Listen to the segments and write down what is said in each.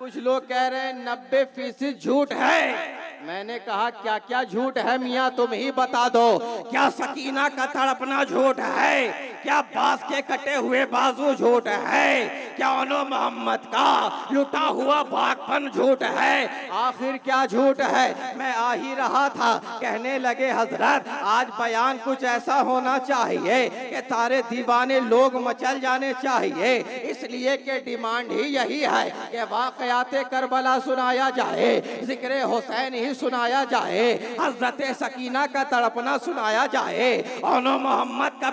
कुछ लोग कह रहे हैं 90% झूठ है। मैंने कहा क्या क्या झूठ है मियाँ, तुम ही बता दो। क्या सकीना का तड़पना झूठ है? क्या बांस के कटे हुए बाजू झूठ है? क्या अनो मोहम्मद का लुटा हुआ बागपन झूठ है? आखिर क्या झूठ है? मैं आ ही रहा था, कहने लगे हजरत आज बयान कुछ ऐसा होना चाहिए कि सारे दीवाने लोग मचल जाने चाहिए, इसलिए कि डिमांड ही यही है कि वाक़याते करबला सुनाया जाए, जिक्र हुसैन ही सुनाया जाए, हजरत सकीना का तड़पना सुनाया जाए, अनो मोहम्मद का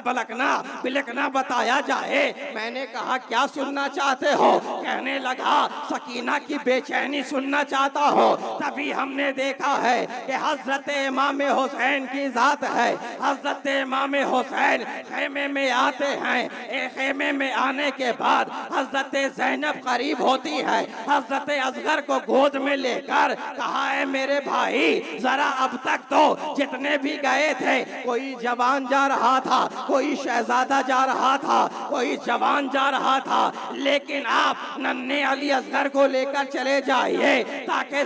बिलकना बताया जाए। मैंने कहा क्या सुनना चाहते हो? कहने लगा सकीना की बेचैनी सुनना चाहता हो। तभी हमने देखा है कि हजरत इमाम हुसैन की जात है। हजरत इमाम हुसैन खेमे में आते हैं, एक खेमे में आने के बाद हजरत ज़ैनब करीब होती है, हजरत असगर को गोद में लेकर कहा है मेरे भाई जरा अब तक तो जितने भी गए थे कोई जवान जा रहा था, कोई शहजादा जा रहा था, कोई जवान जा रहा था, लेकिन आप नन्हे अली असगर को लेकर चले जाइए ताकि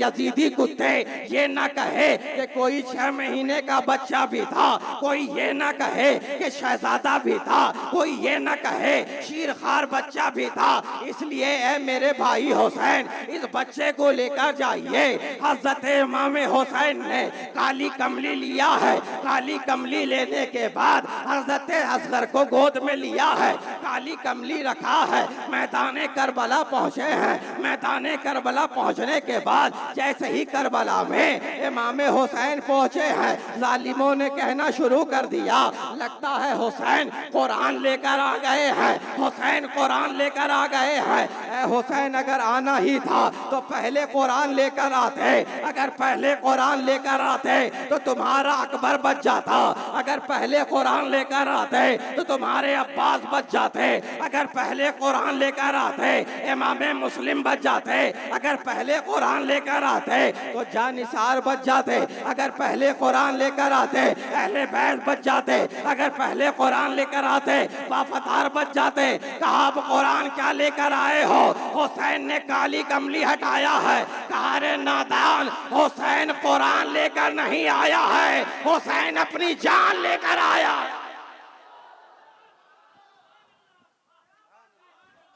यजीदी कुत्ते ये ना कहे कि कोई 6 महीने का बच्चा भी था, कोई ये ना कहे कि शहजादा भी था, कोई ये ना कहे शीरखार बच्चा भी था। इसलिए ए मेरे भाई हुसैन इस बच्चे को लेकर जाइए। हजरत इमाम हुसैन ने काली कमली लिया है, काली कमली लेने के बाद हजरत असगर को गोद में लिया है, काली कमली रखा है, मैदान करबला पहुंचे हैं। मैदान करबला पहुंचने के बाद जैसे ही करबला में इमाम हुसैन पहुंचे हैं, जालिमों ने कहना शुरू कर दिया लगता है हुसैन कुरान लेकर आ गए हैं, हुसैन कुरान लेकर आ गए हैं। हुसैन अगर आना ही था तो पहले कुरान लेकर आते, अगर पहले कुरान लेकर आते तो तुम्हारा अकबर बच जाता, अगर पहले कुरान लेकर आते तो तुम्हारे अब्बास बच जाते, अगर पहले कुरान लेकर आते इमाम मुस्लिम बच जाते, अगर पहले कुरान लेकर आते तो जानिसार बच जाते, अगर पहले कुरान लेकर आते अहले बैत बच जाते, अगर पहले कुरान लेकर आते वफादार बच जाते। कहा आप कुरान क्या लेकर आए हो? हुसैन ने काली कमली हटाया है। कहा रे नादान, हुसैन कुरान लेकर नहीं आया है, हुसैन अपनी जान लेकर आया।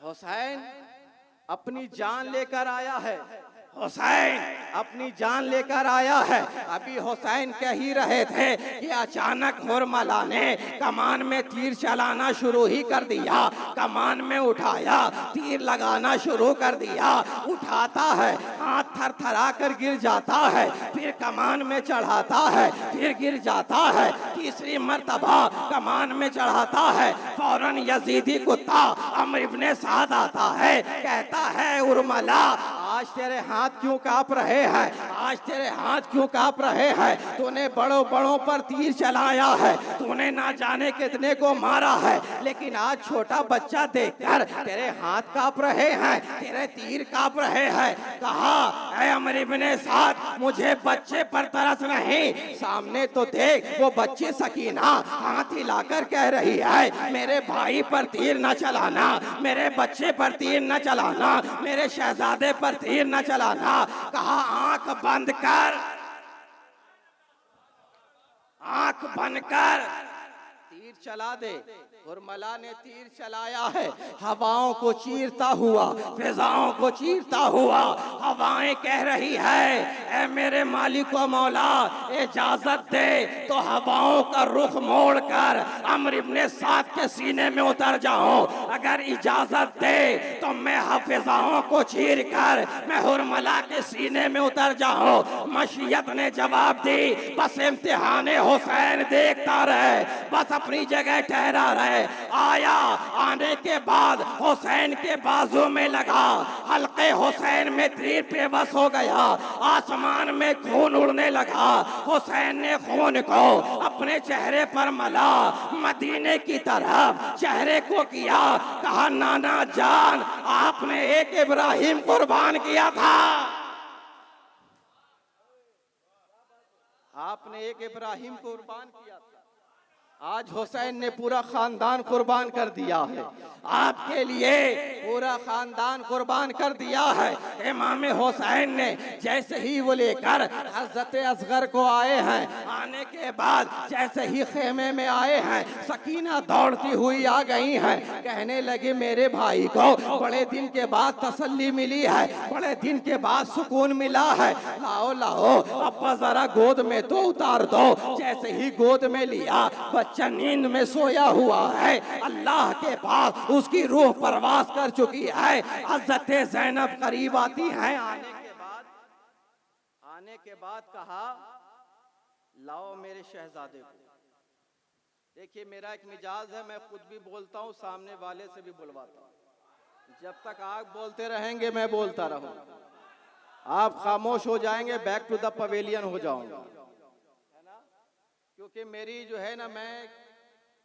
हुसैन अपनी जान लेकर आया है, हुसैन अपनी जान लेकर आया है। अभी हुसैन कह ही रहे थे कि अचानक हुरमला ने कमान में तीर चलाना शुरू ही कर दिया, कमान में उठाया, तीर लगाना शुरू कर दिया, उठाता है, हाथ थरथरा कर गिर जाता है, फिर कमान में चढ़ाता है, फिर गिर जाता है, तीसरी मर्तबा कमान में चढ़ाता है, फौरन यजीदी कुत्ता अम्र इब्ने साद आता है, कहता है उर्मला आज तेरे हाथ क्यों कांप रहे हैं? आज तेरे हाथ क्यों कांप रहे हैं? तूने बड़ों बड़ों पर तीर चलाया है, तूने ना जाने कितने को मारा है, लेकिन आज छोटा बच्चा देखकर तेरे हाथ कांप रहे हैं, तेरे तीर कांप रहे हैं। कहा ऐ अम्र इब्ने साद मुझे बच्चे पर तरस नहीं, सामने तो देख वो बच्ची सकीना हाथ हिलाकर कह रही है मेरे भाई पर तीर न चलाना, मेरे बच्चे पर तीर न चलाना, मेरे शहजादे पर तीर न चलाना। कहा आंख बंद कर, आंख बंद कर तीर चला दे। उर्मला ने तीर चलाया है, हवाओं को चीरता हुआ, फिजाओं को चीरता हुआ, हवाएं कह रही है ए मेरे मालिक व मौला इजाजत दे तो हवाओं का रुख मोड़ कर अम्र इब्ने साद के सीने में उतर जाऊं, अगर इजाजत दे तो मैं हफिजाओं को चीर कर मैं हुरमला के सीने में उतर जाऊं। मशीयत ने जवाब दी बस इम्तिहान हुसैन देखता रहे, बस अपनी जगह ठहरा रहे। आया, आने के बाद हुसैन के बाजू में लगा, हल्के हुसैन में तीर बेबस हो गया, आसमान में खून उड़ने लगा। हुसैन ने खून को अपने चेहरे पर मला, मदीने की तरफ चेहरे को किया, कहा नाना जान आपने एक इब्राहिम कुर्बान किया था, आपने एक इब्राहिम कुर्बान किया था। आज हुसैन ने पूरा खानदान कुर्बान कर दिया है, आपके लिए पूरा खानदान कुर्बान कर दिया है। इमाम हुसैन ने जैसे ही वो लेकर हज़रत असगर को आए हैं, आने के बाद जैसे ही खेमे में आए हैं, सकीना दौड़ती हुई आ गई हैं, कहने लगे मेरे भाई को बड़े दिन के बाद तसल्ली मिली है, बड़े दिन के बाद सुकून मिला है, लाओ लाओ अब्बा जरा गोद में तो उतार दो। जैसे ही गोद में लिया, बच्चा नींद में सोया हुआ है, अल्लाह के पास उसकी रूह परवास कर चुकी है। हज़रत ज़ैनब करीब आती हैं, आने के बाद कहा लाओ मेरे शहजादे को। देखिए मेरा एक मिजाज है, मैं खुद भी बोलता हूँ, सामने वाले से भी बुलवाता हूँ। जब तक आप बोलते रहेंगे मैं बोलता रहूंगा, आप खामोश हो जाएंगे, बैक टू द पवेलियन हो जाऊंगा, है ना। क्योंकि मेरी जो है ना,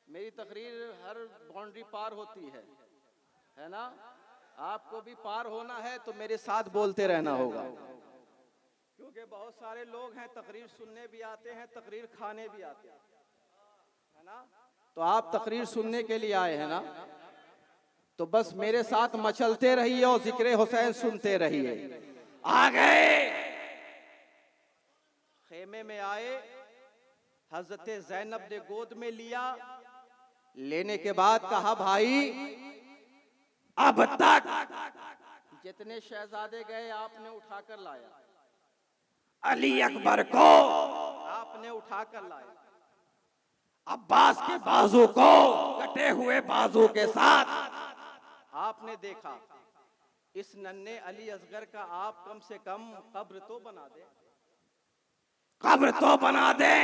मेरी तकरीर हर बाउंड्री पार होती है ना। आपको भी पार होना है तो मेरे साथ बोलते रहना होगा, क्योंकि बहुत सारे लोग हैं तकरीर सुनने भी आते हैं, तकरीर खाने भी आते हैं, है ना। तो आप तकरीर सुनने के लिए आए हैं ना, तो बस मेरे साथ मचलते रहिए और जिक्र हुसैन सुनते रहिए। आ गए, खेमे में आए, हज़रत ज़ैनब ने गोद में लिया, लेने के बाद कहा भाई अब तक जितने शहजादे गए आपने उठाकर लाया, अली अकबर को आपने उठाकर लाया, अब्बास के बाजू को कटे हुए बाजू के साथ आपने देखा, इस नन्हे अली असगर का आप कम से कम कब्र तो बना दे, कब्र तो बना दे।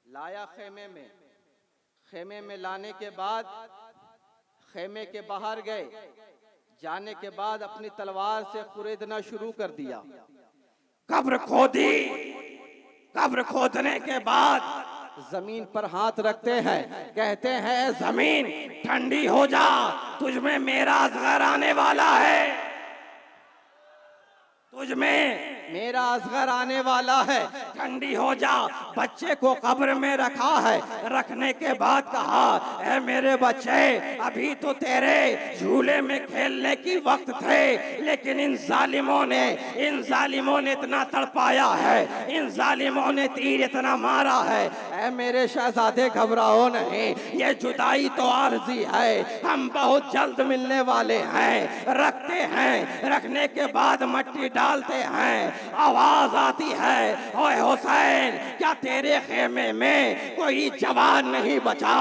लाया खेमे में, खेमे में लाने के बाद खेमे के बाहर गए, जाने के बाद अपनी तलवार से खुरेदना शुरू कर दिया, कब्र खोदी, कब्र खोदने के बाद जमीन पर हाथ रखते हैं, कहते हैं जमीन ठंडी हो जा, तुझमें मेरा असगर आने वाला है, तुझमें मेरा असगर आने वाला है, ठंडी हो जा। बच्चे को कब्र में रखा है, रखने के बाद कहा ऐ मेरे बच्चे अभी तो तेरे झूले में खेलने की वक्त थे, लेकिन इन जालिमों ने इतना तड़पाया है, इन जालिमों ने तीर इतना मारा है, ऐ मेरे शहजादे घबराओ नहीं, ये जुदाई तो आरज़ी है, हम बहुत जल्द मिलने वाले हैं। रखते हैं, रखने के बाद मट्टी डालते हैं, आवाज आती है ओए हुसैन क्या तेरे खेमे में कोई जवान नहीं बचा,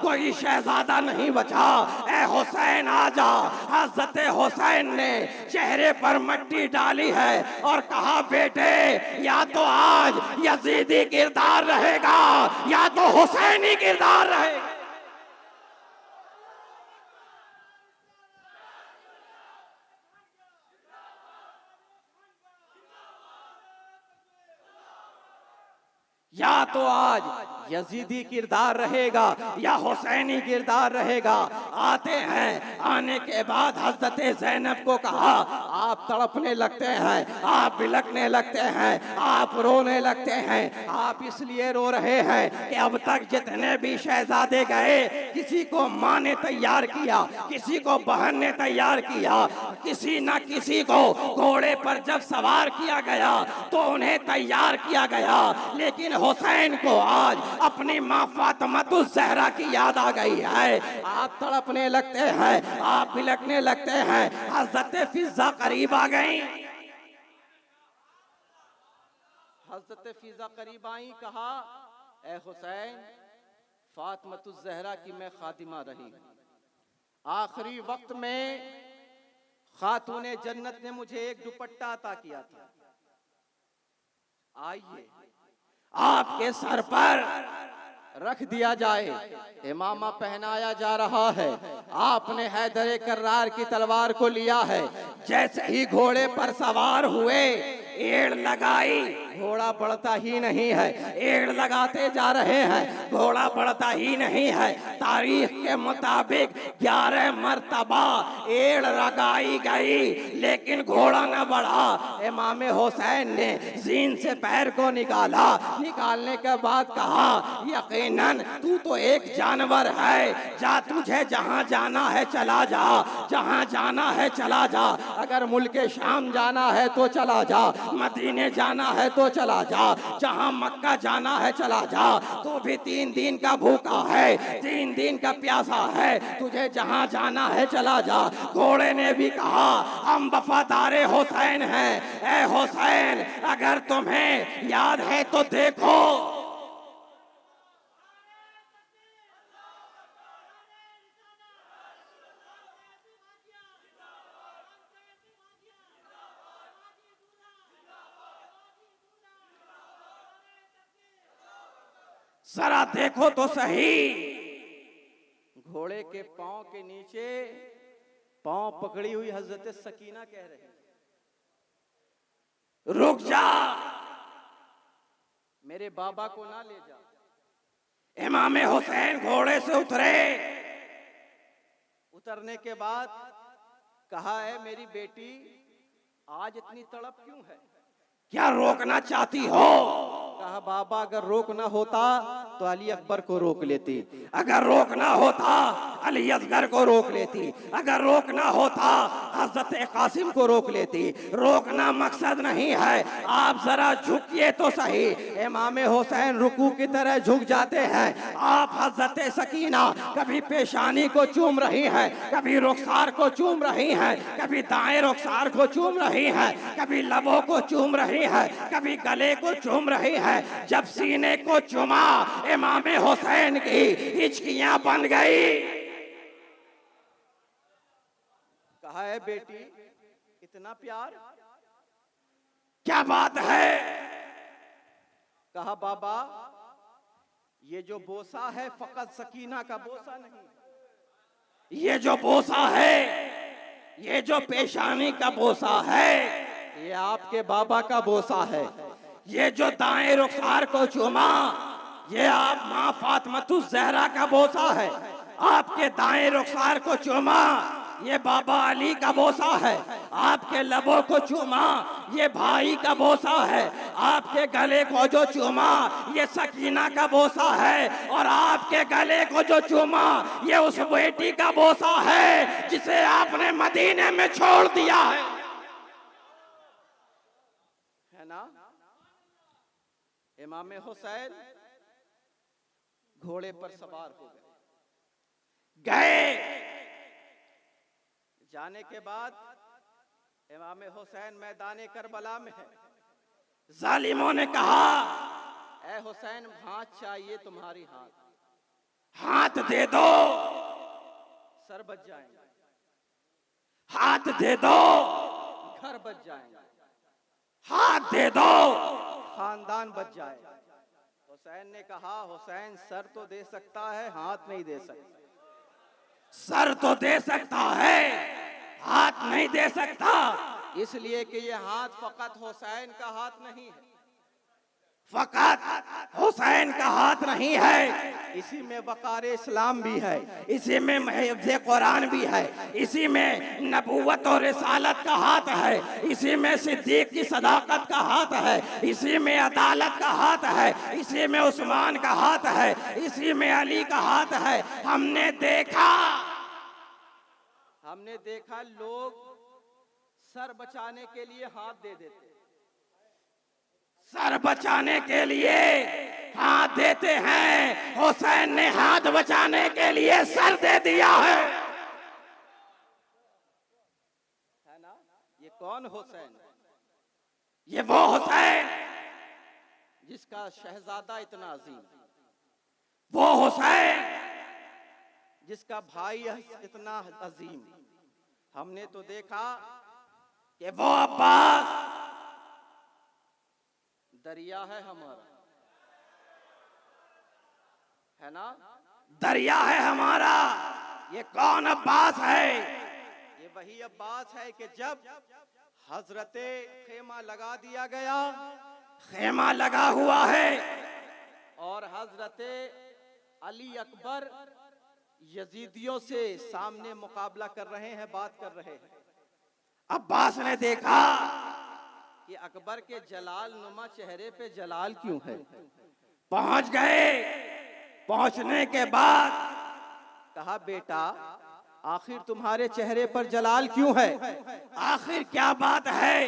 कोई शहजादा नहीं बचा, ए हुसैन आजा। हज़रत हुसैन ने चेहरे पर मट्टी डाली है और कहा बेटे या तो आज यजीदी किरदार रहेगा या तो हुसैनी किरदार रहेगा। या तो आज यजीदी किरदार रहेगा या हुसैनी किरदार रहेगा। आते हैं, आने के बाद हज़रत ज़ैनब को कहा आप तड़पने लगते हैं, आप बिलखने लगते हैं, आप रोने लगते हैं। आप इसलिए रो रहे हैं कि अब तक जितने भी शहजादे गए, किसी को माँ ने तैयार किया, किसी को बहन ने तैयार किया, किसी न किसी को घोड़े पर जब सवार किया गया तो उन्हें तैयार किया गया, लेकिन हुसैन को आज अपनी माँ फातिमा ज़हरा की याद आ गई है। आप तड़पने लगते हैं, आप बिलखने लगते हैं। हज़रत फिज़ा करीब आ गई, हज़रत फिज़ा करीब आई, कहा ए हुसैन फातिमा ज़हरा की मैं खातिमा रही, आखिरी वक्त में खातूने जन्नत ने मुझे एक दुपट्टा अता किया था, आइए आपके सर पर रख दिया जाए, इमामा पहनाया जा रहा है। आपने हैदर कर्रार की तलवार को लिया है, जैसे ही घोड़े पर सवार हुए एड़ लगाई, घोड़ा बढ़ता ही नहीं है। एड़ लगाते जा रहे हैं, घोड़ा बढ़ता ही नहीं है। तारीख के मुताबिक 11 मर्तबा एड़ लगाई गई, लेकिन घोड़ा न बढ़ा। इमाम हुसैन ने जीन से पैर को निकाला। निकालने के बाद कहा, यकीनन तू तो एक जानवर है, जा तुझे जहां जाना है चला जा, जहां जाना है चला जा। अगर मुल्क शाम जाना है तो चला जा, मदीने जाना है तो चला जा, जहां मक्का जाना है चला जा। तू भी 3 दिन का भूखा है, 3 दिन का प्यासा है, तुझे जहां जाना है चला जा। घोड़े ने भी कहा, हम वफादार हुसैन हैं। ए हुसैन, अगर तुम्हें याद है तो देखो, जरा देखो तो सही। घोड़े के पांव के नीचे पांव पकड़ी हुई हजरत सकीना कह रहे हैं, रुक जा, मेरे बाबा को ना ले जा। इमाम हुसैन घोड़े से उतरे। उतरने के बाद कहा, है मेरी बेटी, आज इतनी तड़प क्यों है? क्या रोकना चाहती हो? कहा, बाबा अगर रोकना होता तो अली अकबर को रोक लेती, अगर रोकना होता अली असगर को रोक लेती, अगर रोकना होता हजरत कासिम को रोक लेती। रोकना मकसद नहीं है, आप जरा झुकिए तो सही। इमाम हुसैन रुकू की तरह झुक जाते हैं। आप हजरत सकीना कभी पेशानी को चूम रही हैं, कभी रुखसार को चूम रही हैं, कभी दाएं रुखसार को चूम रही हैं, कभी लबों को चूम रही हैं, कभी गले को चूम रही हैं। जब सीने को चुमा, इमाम हुसैन की हिचकियां बन गई। कहा, है बेटी, इतना प्यार, क्या बात है? कहा, बाबा ये जो बोसा है फकत सकीना का बोसा नहीं, ये जो बोसा है, ये जो पेशानी का बोसा है, ये आपके बाबा का बोसा है। ये जो दाएं रुखसार को चूमा, ये आप माँ फातिमा ज़हरा का बोसा है। आपके दाएं रुखसार को चूमा, ये बाबा अली का बोसा है। आपके लबों को चूमा, ये भाई का बोसा है। आपके गले को जो चूमा, ये सकीना का बोसा है। और आपके गले को जो चूमा, ये उस बेटी का बोसा है जिसे आपने मदीने में छोड़ दिया है ना? इमाम हुसैन घोड़े पर सवार हो गए। जाने के बाद इमाम हुसैन मैदान करबला में है। जालिमों ने कहा, ए हुसैन, हाथ चाहिए तुम्हारी, हाथ दे दो, सर बच जाएंगे। हाथ दे दो, घर बच जाएंगे। हाथ दे दो, खानदान बच जाएगा। हुसैन ने कहा, हुसैन सर तो दे सकता है, हाथ नहीं दे सकता। सर तो दे सकता है, हाथ नहीं दे सकता, इसलिए कि ये हाथ फकत हुसैन का हाथ नहीं है, फकत हुसैन का हाथ नहीं है। इसी में वक़ार इस्लाम भी है, इसी में हिफ्ज़ कुरान भी है, इसी में नबूवत और रिसालत का हाथ है, इसी में सिद्दीक की सदाकत का हाथ है, इसी में अदालत का हाथ है, इसी में उस्मान का हाथ है, इसी में अली का हाथ है। हमने देखा लोग सर बचाने के लिए हाथ दे देते, सर बचाने के लिए हाथ देते हैं। हुसैन ने हाथ बचाने के लिए सर दे दिया है ना? ये कौन हुसैन? ये वो हुसैन जिसका शहजादा इतना अजीम, वो हुसैन जिसका भाई इतना अजीम। हमने तो देखा कि वो अब्बास दरिया है हमारा, है ना? दरिया है हमारा। ये कौन अब्बास है? ये वही अब्बास है कि जब हजरते खेमा लगा दिया गया, खेमा लगा हुआ है और हजरते अली अकबर यजीदियों से सामने मुकाबला कर रहे हैं, बात कर रहे हैं। अब्बास ने देखा कि अकबर के जलाल नुमा चेहरे पे जलाल क्यों है। पहुंच गए, पहुंचने के बाद कहा बेटा आखिर तुम्हारे चेहरे पर जलाल क्यों है, आखिर क्या बात है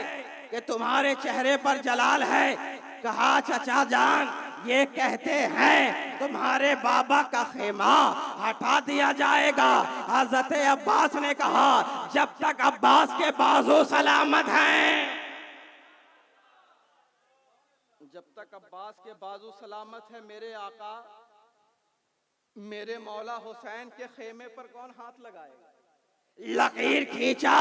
कि तुम्हारे चेहरे पर जलाल है। कहा चचा जान ये कहते हैं तुम्हारे बाबा का खेमा हटा दिया जाएगा। हजरत अब्बास ने कहा जब तक अब्बास के बाजू सलामत हैं, जब तक अब्बास के बाजू सलामत है मेरे आका मेरे मौला हुसैन के खेमे पर कौन हाथ लगाएगा। लकीर खींचा,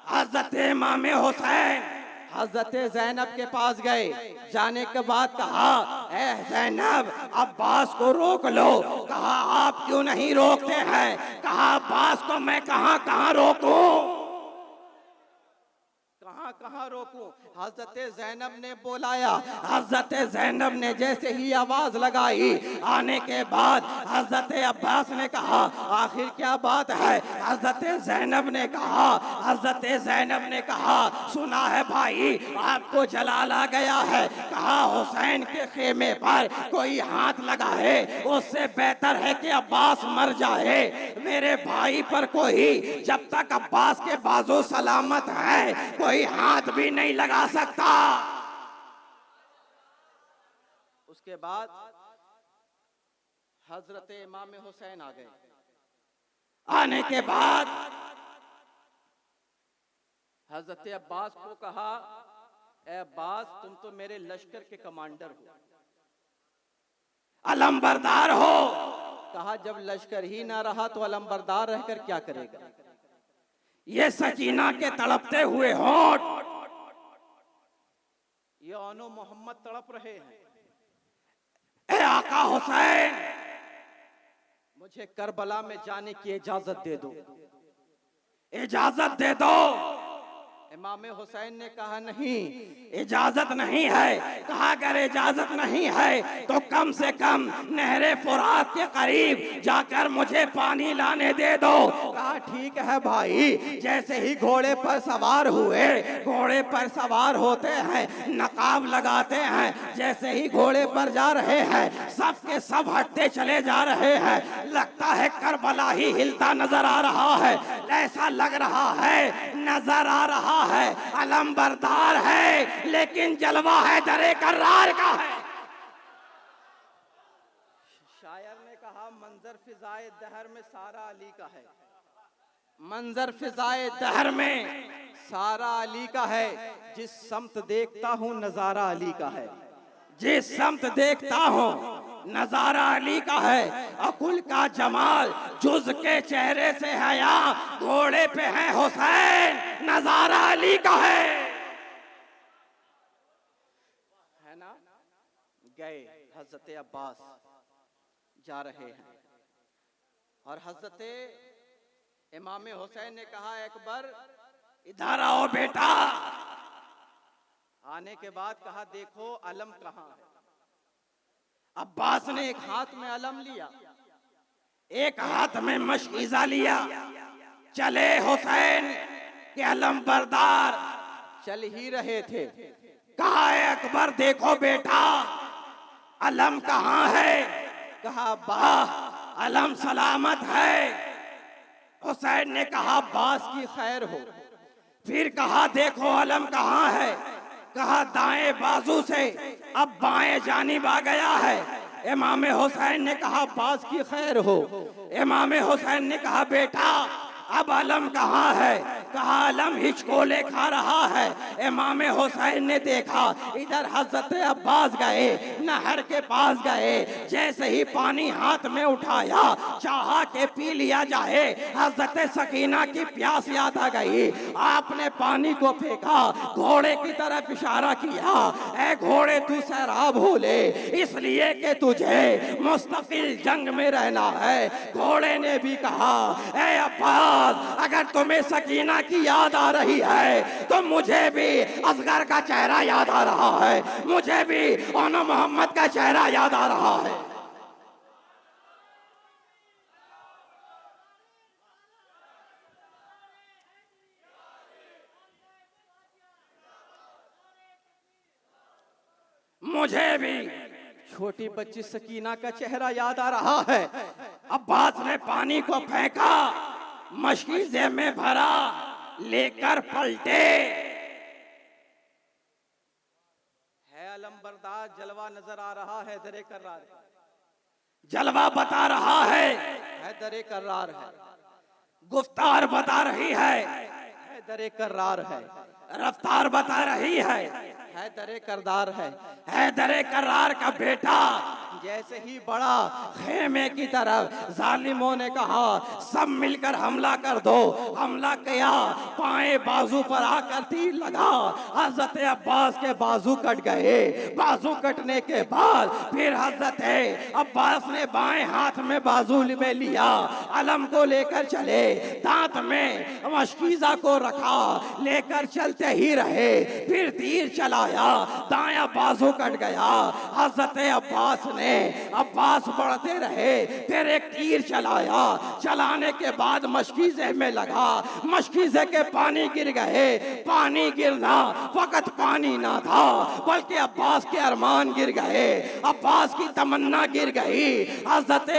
हजरत इमाम हुसैन हजरत जैनब के पास गए। जाने के बाद कहा ए जैनब अब्बास को रोक लो। कहा आप क्यों नहीं रोकते हैं। कहा अब्बास को मैं कहां कहां रोकूं, कहां कहां रोकूं। हजरत जैनब ने बुलाया, हजरत जैनब ने जैसे ही आवाज लगाई आने के बाद हजरत अब्बास ने कहा आखिर क्या बात है। हजरत जैनब ने कहा, हजरत जैनब ने कहा सुना है भाई आपको जलाल आ गया है। कहा हुसैन के खेमे पर कोई हाथ लगाए उससे बेहतर है कि अब्बास मर जाए। मेरे भाई पर कोई जब तक अब्बास के बाजू सलामत है कोई हाथ भी नहीं लगा सकता। उसके बाद हजरत इमाम हुसैन आ गए। आने के बाद हजरत अब्बास को कहा ए अब्बास तुम तो मेरे लश्कर के कमांडर हो, अलमबरदार हो। कहा जब लश्कर ही ना रहा तो अलमबरदार रहकर क्या करेगा। ये सकीना के तड़पते हुए होंठ, ये ओनो मोहम्मद तड़प रहे हैं। ए आका हुसैन मुझे करबला में जाने की इजाजत दे दो, इजाजत दे दो। इमाम हुसैन ने कहा नहीं इजाजत नहीं है। कहा अगर इजाजत नहीं है तो कम से कम नहरे फुरात के करीब जाकर मुझे पानी लाने दे दो। कहा ठीक है भाई। जैसे ही घोड़े पर सवार हुए, घोड़े पर सवार होते हैं नकाब लगाते हैं, जैसे ही घोड़े पर जा रहे हैं सब के सब हटते चले जा रहे हैं। लगता है करबला ही हिलता नजर आ रहा है, ऐसा लग रहा है नजर आ रहा है अलमबरदार है लेकिन जलवा है दरे कर्रार का है। शायर ने कहा मंजर फिजाए दहर में सारा अली का है, मंजर फिजाए दहर में सारा अली का है। जिस समत देखता हूँ नजारा अली का है, जिस समत देखता हूँ नजारा अली का है। अकुल का जमाल जुज के चेहरे से हया, घोड़े पे है हुसैन नजारा अली का है ना। गए हजरत अब्बास जा रहे हैं और हजरत इमाम हुसैन ने कहा अकबर इधर आओ बेटा। आने के बाद कहा देखो अलम कहाँ है। अब्बास ने एक हाथ में अलम लिया, एक हाथ में मशईज़ा लिया। चले हुसैन के अलम बरदार चल ही रहे थे। कहा अकबर देखो बेटा अलम कहाँ है। कहा अब्बा अलम सलामत है। हुसैन ने कहा अब्बास की खैर हो। फिर कहा देखो अलम कहाँ है। कहा दाएं बाजू से अब बाएं जानिब आ गया है। इमाम हुसैन ने कहा अब्बास की खैर हो। इमाम हुसैन ने कहा बेटा अब अलम कहाँ है। कहा अलम हिचकोले खा रहा है। इमाम हुसैन ने देखा इधर हजरत अब्बास गए, नहर के पास गए। जैसे ही पानी हाथ में उठाया चाहा के पी लिया जाए, हजरत सकीना की प्यास याद आ गई। आपने पानी को फेंका, घोड़े की तरफ इशारा किया, ए घोड़े तू सैराब हो ले, इसलिए कि तुझे मुस्तकिल जंग में रहना है। घोड़े ने भी कहा ए अब्बास अगर तुम्हें सकीना सकीना की याद आ रही है तो मुझे भी असगर का चेहरा याद आ रहा है, मुझे भी ओनो मोहम्मद का चेहरा याद आ रहा है। मुझे भी छोटी बच्ची सकीना का चेहरा याद आ रहा है। अब्बास ने पानी को फेंका, मशकीज़े में भरा, लेकर पलटे। है अलमबरदार जलवा नजर आ रहा है, दरे कर्रार जलवा बता रहा है दरे कर्रार है। गुफ्तार बता रही है दरे कर्रार है। रफ्तार बता रही है दरे करदार है दरे करार का बेटा। जैसे ही बड़ा खेमे की तरफ, जालिमों ने कहा सब मिलकर हमला कर दो। हमला किया, पाए बाजू पर आकर तीर लगा। हजरत अब्बास के बाजू कट गए। बाजू कटने के बाद फिर हजरत अब्बास ने बाएं हाथ में बाजू में लिया, अलम को लेकर चले, दांत में मशकीज़ा को रखा, लेकर चलते ही रहे। फिर तीर चलाया, दायां बाजू कट गया। हजरत अब्बास बढ़ते रहे, फिर एक तीर चलाया, चलाने के बाद मशकीज़े में लगा, मशकीज़े के पानी गिर गए। पानी गिरना फकत पानी ना था, बल्कि अब्बास के अरमान गिर गए, अब्बास की तमन्ना गिर गई। हजरत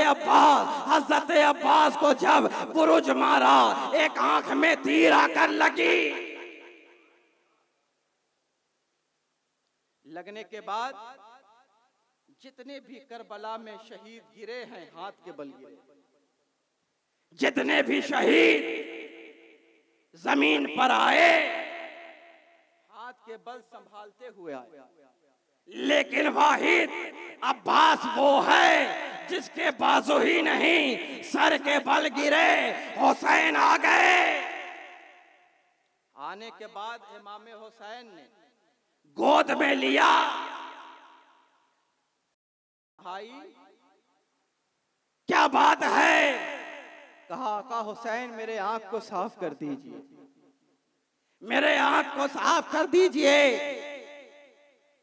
अब्बास को जब बुरुज मारा, एक आंख में तीर आकर लगी। लगने के बाद जितने भी करबला में शहीद गिरे हैं, हाथ के बल गिरे। जितने भी शहीद जमीन पर आए, हाथ के बल संभालते हुए आए। लेकिन वाहिद अब्बास वो है जिसके बाजू ही नहीं, सर के बल गिरे। हुसैन आ गए। आने के बाद इमाम हुसैन ने गोद में लिया। भाई क्या बात है? कहा आका हुसैन मेरे आंख को साफ कर दीजिए, मेरे आंख को साफ कर दीजिए।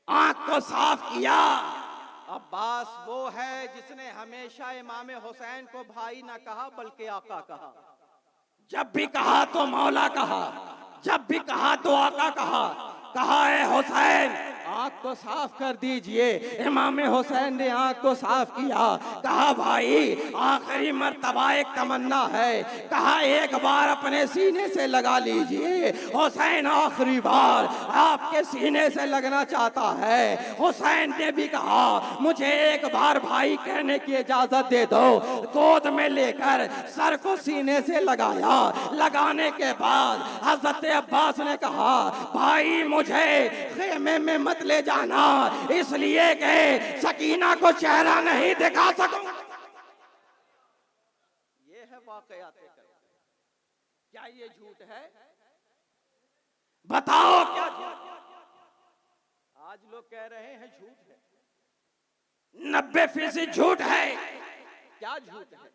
आंख को साफ किया। अब्बास वो है जिसने हमेशा इमाम हुसैन को भाई ना कहा बल्कि आका कहा। जब भी कहा तो मौला कहा, जब भी कहा तो आका कहा। कहा है हुसैन आंख को साफ कर दीजिए। इमाम हुसैन ने आंख को साफ किया। कहा भाई आखिरी मर्तबा एक तमन्ना है। कहा एक बार अपने सीने से लगा लीजिए। हुसैन आखिरी बार आपके सीने से लगना चाहता है। हुसैन ने भी कहा मुझे एक बार भाई कहने की इजाजत दे दो। गोद में लेकर सर को सीने से लगाया। लगाने के बाद हजरत अब्बास ने कहा भाई मुझे खेमे में मत ले जाना, इसलिए कि सकीना को चेहरा नहीं दिखा सकूं। ये है वाकयात। क्या ये झूठ है? बताओ क्या झूठ? आज लोग कह रहे हैं झूठ है, 90% झूठ है। क्या झूठ है?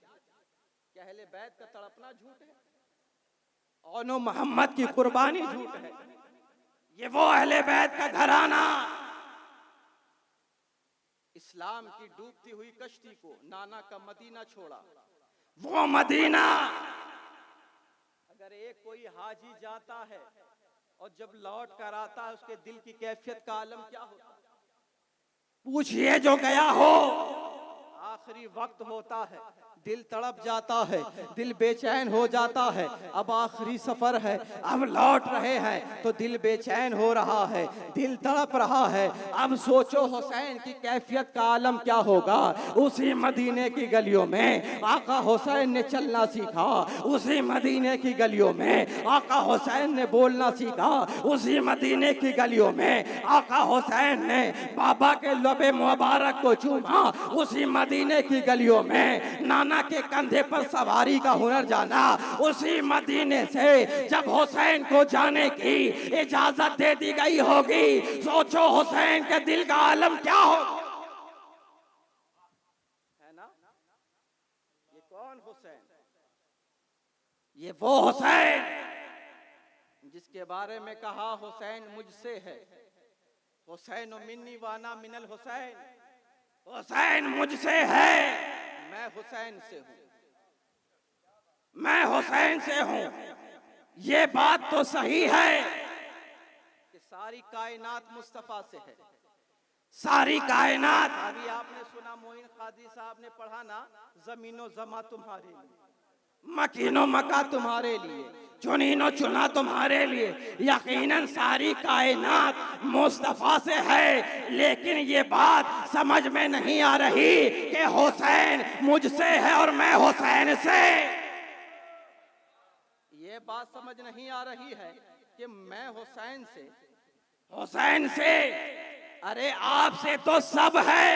क्या अहले बैत का तड़पना झूठ है? ओनो मोहम्मद की कुर्बानी झूठ है? ये वो अहले बैत का घराना इस्लाम की डूबती हुई कश्ती को नाना का मदीना छोड़ा। वो मदीना अगर एक कोई हाजी जाता है और जब लौट कर आता है उसके दिल की कैफियत का आलम क्या होता है? पूछिए जो गया हो। आखिरी वक्त होता है, दिल तड़प जाता है, दिल बेचैन हो जाता है। अब आखिरी सफर है, अब लौट रहे हैं तो दिल बेचैन हो रहा है, दिल तड़प रहा है। अब सोचो हुसैन की कैफियत का आलम क्या होगा। उसी मदीने की गलियों में आका हुसैन ने चलना सीखा, उसी मदीने की गलियों में आका हुसैन ने बोलना सीखा, उसी मदीने की गलियों में आका हुसैन ने बाबा के लबे मुबारक को चूमा, उसी मदीने की गलियों में नाना के कंधे पर सवारी का हुनर जाना। उसी मदीने से जब हुसैन को जाने की इजाजत दे दी गई होगी, सोचो हुसैन के दिल का आलम क्या हो। है ना? ये कौन हुसैन? ये वो हुसैन जिसके बारे में कहा हुसैन मुझसे है, हुसैन मिन्नी वाना मिनल हुसैन, हुसैन मुझसे है, मैं हुसैन से हूं, मैं हुसैन से हूं। ये बात तो सही है कि सारी कायनात मुस्तफा से है, सारी कायनात। अभी आपने सुना मोइन कादी साहब ने पढ़ा ना, जमीनो जमा तुम्हारे लिए, मकीनो मका तुम्हारे लिए, चुनीनो चुना तुम्हारे लिए। यकीनन सारी कायनात मुस्तफा से है, लेकिन ये बात समझ में नहीं आ रही कि हुसैन मुझसे है और मैं हुसैन से। ये बात समझ नहीं आ रही है कि मैं हुसैन से, हुसैन से। अरे आपसे तो सब है,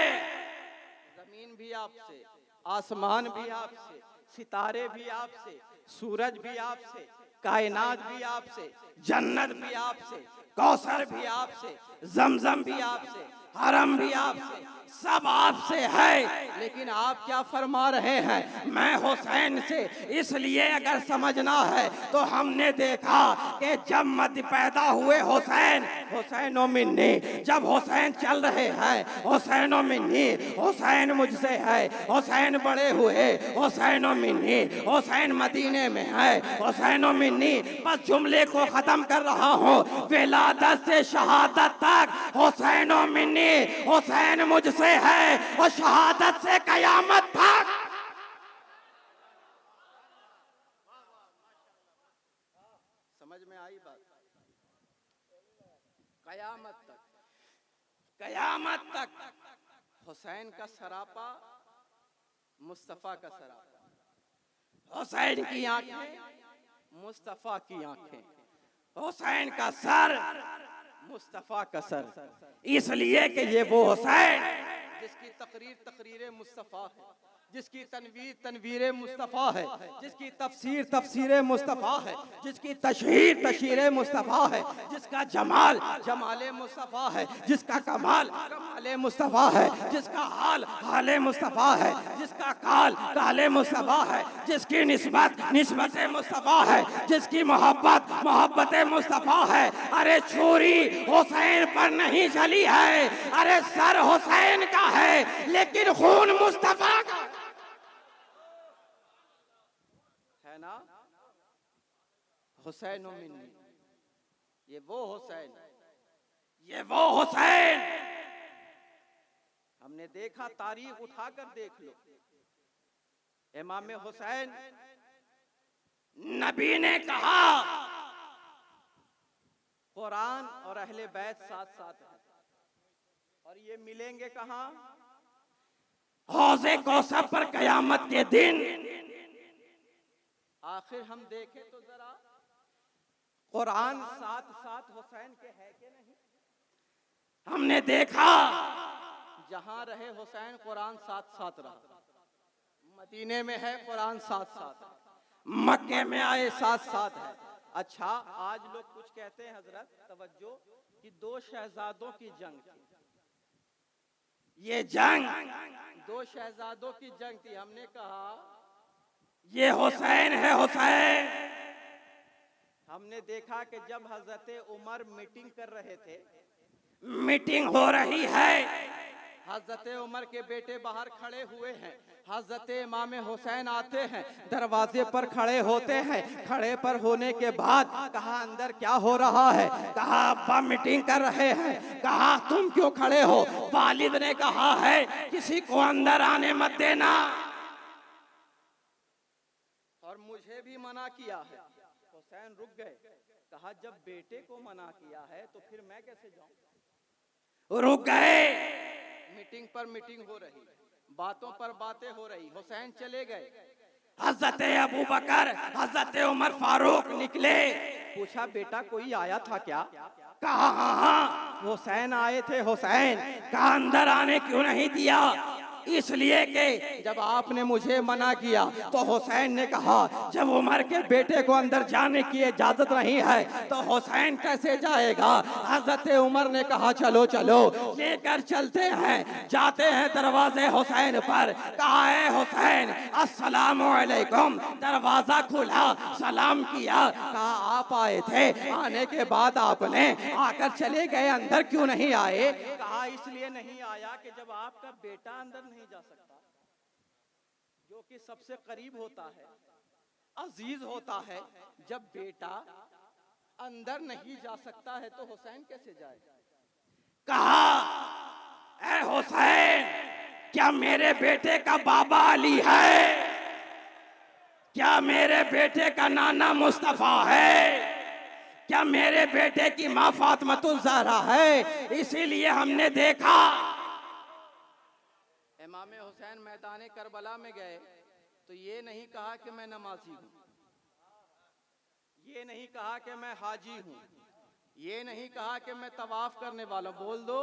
जमीन भी आपसे, आसमान भी आपसे, सितारे भी आपसे, सूरज भी आपसे, कायनात भी आपसे, जन्नत भी आपसे, कौसर भी आपसे, जमजम भी आपसे, हरम भी आपसे, सब आपसे है। लेकिन आप क्या फरमा रहे हैं, मैं हुसैन से। इसलिए अगर समझना है तो हमने देखा कि जब मध्य पैदा हुए हुसैन, हुसैन मिन्नी, जब हुसैन चल रहे हैं हुसैन मिन्नी, हुसैन मुझसे है, हुसैन बड़े हुए हुसैन मिन्नी, हुसैन मदीने में है हुसैन मिन्नी। बस जुमले को खत्म कर रहा हूँ, विलादत से शहादत तक हुसैन मिन्नी, हुसैन मुझसे है, और शहादत से कयामत तक। समझ में आई बात? कयामत तक, कयामत तक हुसैन का सरापा, मुस्तफा का सरापा। हुसैन की आंखें, मुस्तफा की आंखें, हुसैन का सर, मुस्तफा का सर। इसलिए कि ये वो हुसैन जिसकी तकरीर तकरीर मुस्तफा है, जिसकी तनवीर तनवीर मुस्तफा है, जिसकी तफसीर तफसीर मुस्तफा है, जिसकी तशहीर तशहीर मुस्तफा है, जिसका जमाल जमाल मुस्तफा है, जिसका कमाल कमाल मुस्तफा है, जिसका हाल हाल मुस्तफा है, जिसका काल काल मुस्तफा है, जिसकी निस्बत निस्बत मुस्तफा है, जिसकी मोहब्बत मोहब्बत मुस्तफा है। अरे छुरी हुसैन पर नहीं चली है, अरे सर हुसैन का है, लेकिन खून मुस्तफा का है ना। हुसैन मिन्नी, ये वो हुसैन, ये वो हुसैन। हमने देखा, तारीख उठाकर देख लो, इमाम हुसैन, नबी ने कहा कुरान और अहले बैत साथ साथ है, और ये मिलेंगे कहां? हौज़े कौसर पर कयामत के दिन। आखिर हम देखें तो जरा, कुरान साथ साथ हुसैन के है कि नहीं? हमने देखा जहां रहे हुसैन, कुरान साथ साथ रहा। मदीने में है कुरान साथ साथ, मक्के में आए साथ साथ है। अच्छा, आज लोग कुछ कहते हैं हजरत, तवज्जो, कि दो शहजादों की जंग थी। ये जंग दो शहजादों की जंग थी। हमने कहा ये हुसैन है, हुसैन। हमने देखा कि जब हजरत उमर मीटिंग कर रहे थे, मीटिंग हो रही है, हजरत उमर के बेटे बाहर खड़े हुए हैं, हजरत इमाम हुसैन आते हैं, दरवाजे पर खड़े होते हैं। खड़े पर होने के बाद कहा अंदर क्या हो रहा है? कहा अब्बा मीटिंग कर रहे हैं। कहा तुम क्यों खड़े हो? वालिद ने कहा है किसी को अंदर आने मत देना, और मुझे भी मना किया है। हुसैन रुक गए, कहा जब बेटे को मना किया है तो फिर मैं कैसे जाऊं? रुक गए। मीटिंग पर मीटिंग हो रही, बातों पर बातें हो रही, हुसैन चले गए। हजरत अबू बकर, हजरत उमर फारूक निकले। पूछा बेटा कोई आया था क्या? कहा हाँ हाँ हुसैन आए थे। हुसैन कहा अंदर आने क्यों नहीं दिया? इसलिए कि जब आपने मुझे मना किया तो हुसैन ने कहा जब उमर के बेटे को अंदर जाने की इजाजत नहीं है तो हुसैन कैसे जाएगा। हजरत उमर ने कहा चलो चलो लेकर चलते हैं। जाते हैं दरवाजे हुसैन पर, कहा है हुसैन अस्सलामु अलैकुम। दरवाजा खुला, सलाम किया, कहा आप आए थे, आने के बाद आपने आकर चले गए, अंदर क्यों नहीं आए। कहा इसलिए नहीं आया कि जब आपका बेटा अंदर नहीं जा सकता, जो कि सबसे करीब होता है, अजीज होता है, जब बेटा अंदर नहीं जा सकता है तो हुसैन कैसे जाए। कहा ऐ हुसैन क्या मेरे बेटे का बाबा अली है, क्या मेरे बेटे का नाना मुस्तफा है, क्या मेरे बेटे की माँ फातिमातुज़ ज़हरा है। इसीलिए हमने देखा इमाम हुसैन मैदान करबला में गए तो ये नहीं कहा कि मैं नमाजी हूँ, ये नहीं कहा कि मैं हाजी हूँ, ये नहीं कहा कि मैं तवाफ करने वाला। बोल दो,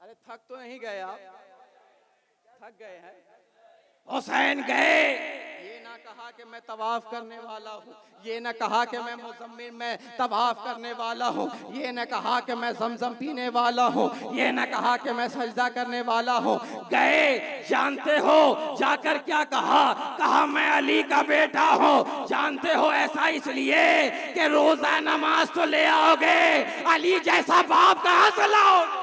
अरे थक तो नहीं गए आप, थक गए हैं। हुसैन गए, ये ना कहा कि मैं तवाफ करने वाला हूँ, ये ना कहा कि मैं मुज़म्मिल में तवाफ करने वाला हूँ, ये ना कहा कि मैं ज़मज़म पीने वाला हूँ, ये ना कहा कि मैं सजदा करने वाला हूँ। गए, जानते हो जाकर क्या कहा, कहा मैं अली का बेटा हूँ। जानते हो ऐसा इसलिए कि रोजा नमाज तो ले आओगे, अली जैसा बाप कहाँ से लाओगे।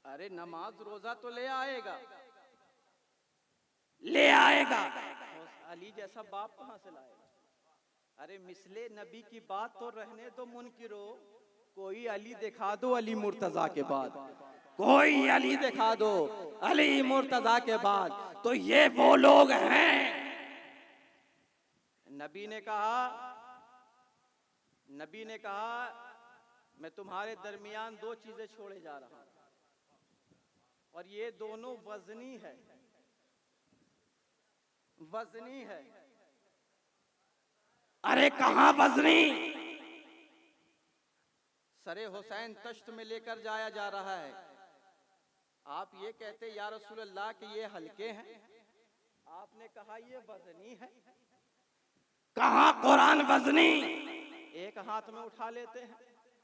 अरे नमाज रोजा तो ले आएगा, ले आएगा, अली जैसा बाप कहां से लाएगा। अरे मिसले नबी की बात तो रहने दो मुनकिरो, कोई अली दिखा दो अली मुर्तजा के बाद, कोई अली दिखा दो अली मुर्तजा के बाद। तो ये वो लोग हैं। नबी ने कहा मैं तुम्हारे दरमियान दो चीजें छोड़े जा रहा हूं और ये दोनों वजनी है, वजनी है। अरे कहां वजनी। सरे हुसैन तश्त में लेकर जाया जा रहा है, आप ये कहते या रसूल अल्लाह कि ये हल्के हैं, आपने कहा ये वजनी है। कहां कुरान वजनी, एक हाथ में उठा लेते हैं।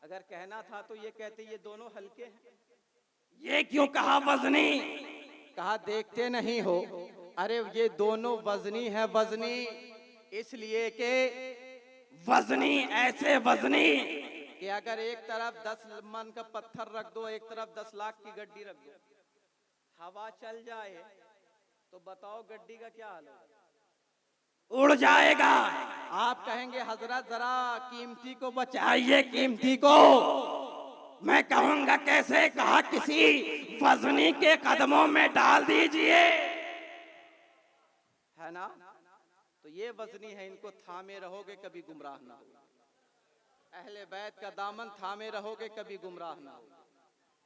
अगर कहना था तो ये कहते ये दोनों हल्के हैं, ये क्यों कहा वजनी। कहा देखते नहीं हो, अरे ये दोनों वजनी है, वजनी इसलिए कि वजनी ऐसे वजनी कि अगर एक तरफ 10 मन का पत्थर रख दो, एक तरफ 10 लाख की गड्डी रख दो, हवा चल जाए तो बताओ गड्डी का क्या हाल होगा, उड़ जाएगा। आप कहेंगे हजरत जरा कीमती को बचाइए, कीमती को। मैं कहूंगा कैसे, कहा किसी वजनी के कदमों में डाल दीजिए, है ना। तो ये वजनी है, इनको थामे रहोगे कभी गुमराह ना हो। अहले बैत का दामन थामे रहोगे कभी गुमराह ना हो,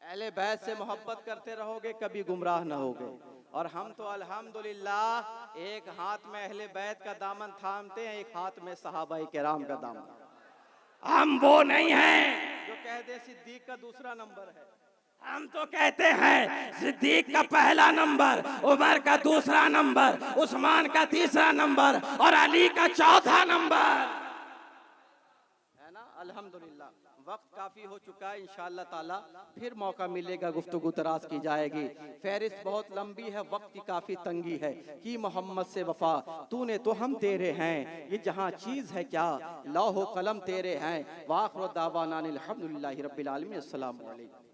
अहले बैत से मोहब्बत करते रहोगे कभी गुमराह ना होगे। और हम तो अल्हम्दुलिल्लाह एक हाथ में अहले बैत का दामन थामते हैं, एक हाथ में सहाबाए किराम का दामन। हम वो नहीं हैं जो कह दे सिद्दीक का दूसरा नंबर है, हम तो कहते हैं सिद्दीक का पहला नंबर, उमर का दूसरा नंबर, उस्मान का तीसरा नंबर और अली का चौथा नंबर, है ना। अल्हम्दुलिल्लाह वक्त काफी हो चुका है, इंशाअल्लाह ताला फिर मौका मिलेगा, गुफ्तगू दराज की जाएगी। फहरिस्त बहुत लंबी है, वक्त की काफी तंगी है। कि मोहम्मद से वफा तूने तो हम तेरे हैं, ये जहां चीज है क्या लौह कलम तेरे हैं। वाखिर दावाना अनिल हम्दुलिल्लाहि रब्बिल आलमीन। अस्सलामु अलैकुम।